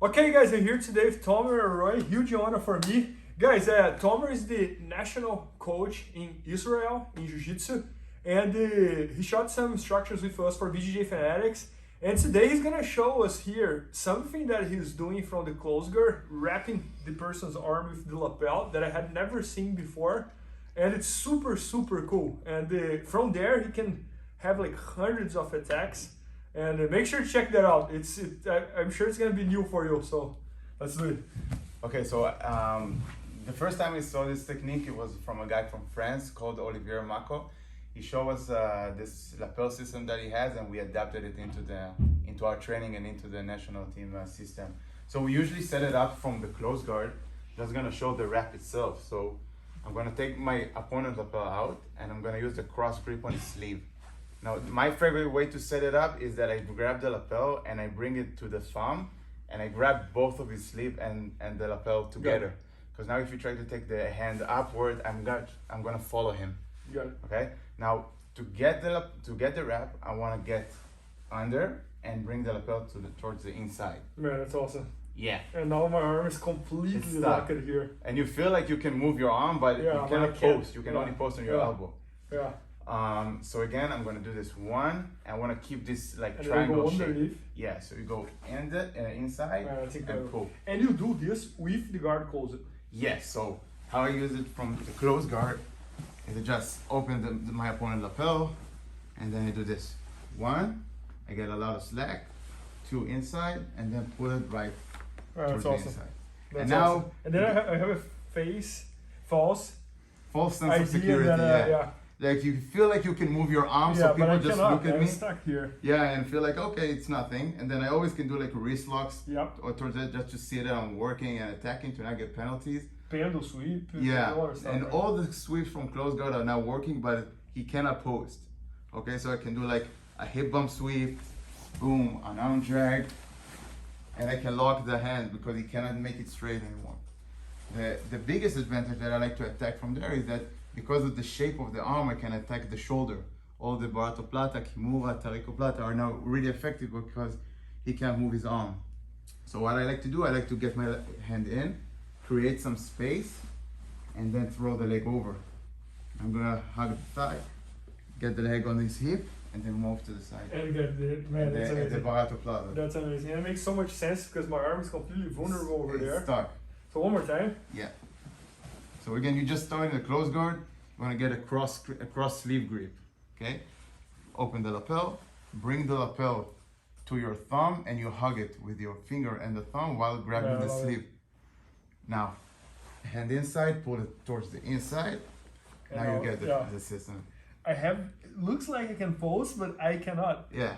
Okay guys, I'm here today with Tomer Alroy. Huge honor for me. Guys, Tomer is the national coach in Israel in Jiu-Jitsu, and he shot some instructions with us for BJJ Fanatics. And today he's gonna show us here something that he's doing from the close guard, wrapping the person's arm with the lapel that I had never seen before. And it's super cool. And from there he can have like hundreds of attacks. And make sure to check that out. I'm sure it's gonna be new for you. So let's do it. Okay, so the first time we saw this technique, it was from a guy from France called Olivier Mako. He showed us this lapel system that he has, and we adapted it into our training and into the national team system. So we usually set it up from the close guard. That's gonna show the wrap itself. So I'm gonna take my opponent's lapel out, and I'm gonna use the cross grip on his sleeve. Now, my favorite way to set it up is that I grab the lapel and I bring it to the thumb, and I grab both of his sleeve and the lapel together. Because now if you try to take the hand upward, I'm gonna follow him. Got it. Okay. Now to get the wrap, I want to get under and bring the lapel towards the inside. Man, that's awesome. Yeah. And now my arm is completely locked here. And you feel like you can move your arm, but you cannot post. You can only post on your elbow. Yeah. So again, I'm gonna do this one. I want to keep this like and triangle go shape. underneath. Yeah. So you go in inside and pull. And you do this with the guard closed. Yes. So how I use it from the closed guard is I just open my opponent's lapel, and then I do this. One, I get a lot of slack. Two, inside, and then pull it right towards the inside. That's and now, awesome. And then I have a false sense of security. Like you feel like you can move your arm, so people just look at me. Stuck here. Yeah, and feel like, okay, it's nothing. And then I always can do like wrist locks or towards it, just to see that I'm working and attacking to not get penalties. Pendle sweep. Yeah, and all the sweeps from close guard are now working, but he cannot post. Okay, so I can do like a hip bump sweep, boom, an arm drag, and I can lock the hand because he cannot make it straight anymore. The biggest advantage that I like to attack from there is that because of the shape of the arm, I can attack the shoulder. All the Barato Plata, Kimura, Tariko Plata are now really effective because he can't move his arm. So what I like to do, I like to get my hand in, create some space, and then throw the leg over. I'm gonna hug the thigh, get the leg on his hip, and then move to the side. And get the Barato Plata. That's amazing. And it makes so much sense because my arm is completely vulnerable over there. It's stuck. So one more time. Yeah. So again, you just start in the close guard. You want to get a cross sleeve grip. Okay. Open the lapel. Bring the lapel to your thumb, and you hug it with your finger and the thumb while grabbing the sleeve. Now, hand inside, pull it towards the inside. Now you get the system. Looks like I can post, but I cannot. Yeah.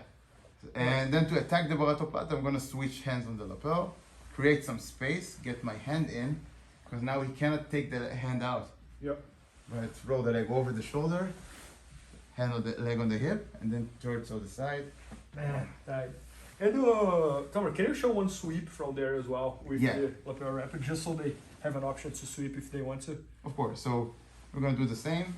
And then to attack the Barato Plata, I'm going to switch hands on the lapel, create some space, get my hand in, because now he cannot take the hand out. Yep. Right, throw the leg over the shoulder, hand on the leg on the hip, and then towards the side. Man, tight. And Tomer, can you show one sweep from there as well with the lapel wrap, just so they have an option to sweep if they want to? Of course. So we're gonna do the same,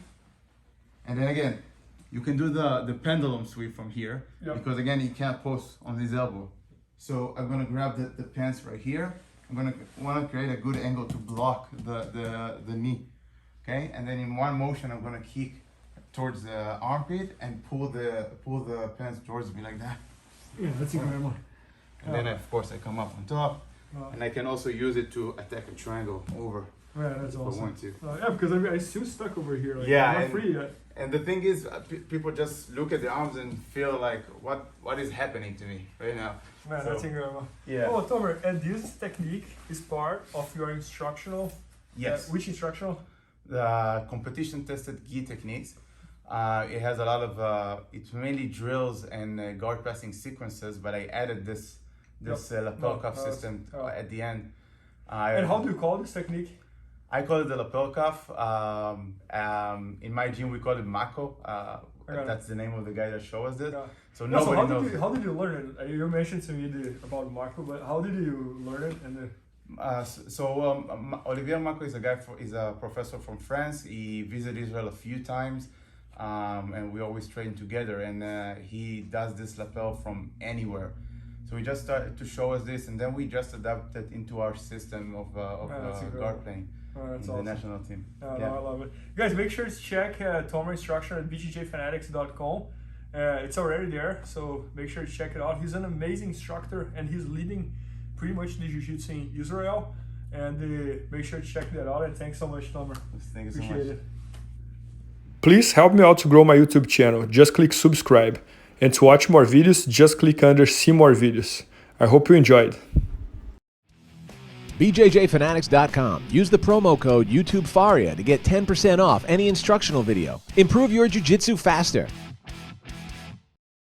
and then again, you can do the pendulum sweep from here because again he can't post on his elbow. So I'm gonna grab the pants right here. I'm gonna want to create a good angle to block the knee. Okay, and then in one motion I'm gonna kick towards the armpit and pull the pants towards me like that. Yeah, that's incredible. And then of course I come up on top, and I can also use it to attack a triangle over. Yeah, that's awesome. If I want to. Yeah, because I'm still stuck over here. Like, yeah, I'm not free yet. And the thing is, people just look at the arms and feel like, what is happening to me right now? Man, that's incredible. Yeah. Oh, Tomer, and this technique is part of your instructional? Yes. Which instructional? The competition tested gi techniques. It has a lot of, it's mainly drills and guard passing sequences, but I added this lapel cuff system at the end. And how do you call this technique? I call it the lapel cuff. In my gym, we call it Mako. That's the name of the guy that showed us this. So nobody knows. How did you learn it? You mentioned to me about Mako, but how did you learn it? And Olivier Mako is a professor from France. He visited Israel a few times, and we always train together. And he does this lapel from anywhere. So he just started to show us this, and then we just adapted into our system of guard playing in the national team. No, I love it. Guys, make sure to check Tomer instruction at bjjfanatics.com. It's already there, so make sure to check it out. He's an amazing instructor, and he's leading pretty much the Jiu-Jitsu in Israel. And make sure to check that out. And thanks so much, Tomer. Thank you so much. Appreciate it. Please help me out to grow my YouTube channel. Just click subscribe. And to watch more videos, just click under see more videos. I hope you enjoyed. BJJFanatics.com. Use the promo code YouTubeFaria to get 10% off any instructional video. Improve your jiu-jitsu faster.